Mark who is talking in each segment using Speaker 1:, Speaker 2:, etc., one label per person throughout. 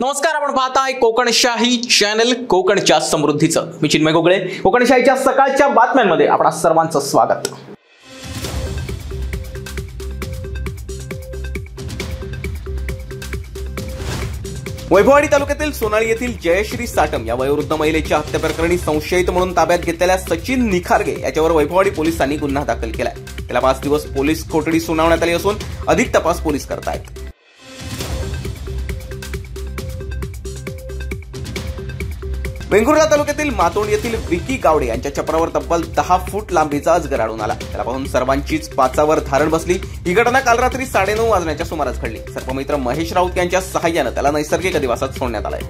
Speaker 1: नमस्कार, आपण पाहताय कोकणशाही चॅनल, कोकणच्या समृद्धीचं. मी चिन्मय गोगळे. कोकणशाहीच्या सकाळच्या बातम्यांमध्ये आपणा सर्वांचं स्वागत. वैभववाडी तालुक्यातील सोनाळी येथील जयश्री साटम या वयोवृद्ध महिलेच्या हत्या प्रकरणी संशयित म्हणून ताब्यात घेतलेल्या सचिन निखारगे याच्यावर वैभववाडी पोलिसांनी गुन्हा दाखल केलाय. त्याला 5 दिवस पोलीस कोठडी सुनावण्यात आली असून अधिक तपास पोलीस करतायत. वेंगुर्ला तालुक्यातील मातोंड येथील विकी गावडे यांच्या चपरावर तब्बल 10 फूट लांबीचा अजगर आढळून आला. त्याला पाहून सर्वांचीच पाचावर धारण बसली. ही घटना काल रात्री 9:30 वाजण्याच्या सुमारास घडली. सर्पमित्र महेश राऊत यांच्या सहाय्याने त्याला नैसर्गिक अधिवासात सोडण्यात आलाय.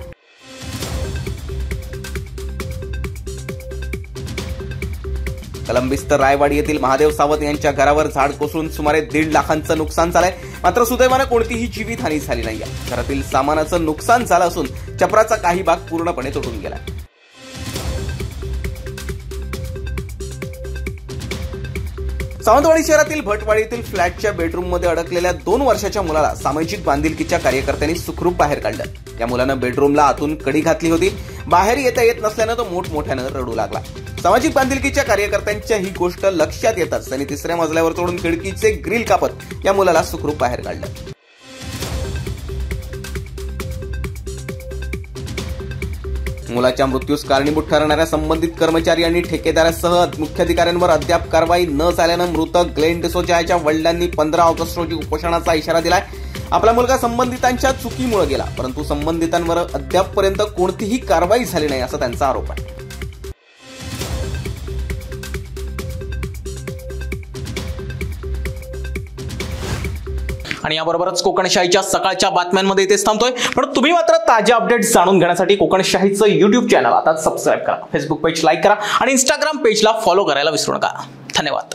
Speaker 1: कलंबिस्त रायवाडी येथील महादेव सावंत यांच्या घरावर झाड कोसळून सुमारे 1.5 लाखांचं नुकसान झालंय. मात्र सुदैवानं कोणतीही जीवितहानी झाली नाहीये. घरातील सामानाचं नुकसान झालं असून चपराचा काही भाग पूर्णपणे तुटून गेला. सावंतवाडी शहरातील भटवाडी येथील फ्लॅटच्या बेडरूममध्ये अडकलेल्या 2 वर्षाच्या मुलाला सामाजिक बांधिलकीच्या कार्यकर्त्यांनी सुखरूप बाहेर काढलं. या मुलानं बेडरूमला आतून कडी घातली होती. बाहेर येता येत नसल्यानं तो मोठमोठ्यानं रडू लागला. सामाजिक बांधिलकीच्या कार्यकर्त्यांच्या ही गोष्ट लक्षात येताच त्यांनी 3ऱ्या मजल्यावर चढून खिडकीचे ग्रिल कापत या मुलाला सुखरूप बाहेर काढलं. मुलाच्या मृत्यूस कारणीभूत ठरणाऱ्या संबंधित कर्मचारी आणि ठेकेदारासह मुख्याधिकाऱ्यांवर अद्याप कारवाई न झाल्यानं मृत ग्लेन डिसोजा याच्या वडिलांनी 15 ऑगस्ट रोजी उपोषणाचा इशारा दिलाय. आपला मुलगा संबंधितांच्या चुकीमुळे गेला, परंतु संबंधितांवर अद्यापपर्यंत कोणतीही कारवाई झाली नाही असा त्यांचा आरोप आहे. आणि याबरोबरच कोकणशाहीच्या सकाळच्या बातम्यांमध्ये इथेच थांबतोय. पण तुम्ही मात्र ताज्या अपडेट्स जाणून घेण्यासाठी कोकणशाहीचं YouTube चॅनल आता सबस्क्राईब करा, फेसबुक पेज लाईक करा आणि Instagram पेजला फॉलो करायला विसरू नका. धन्यवाद.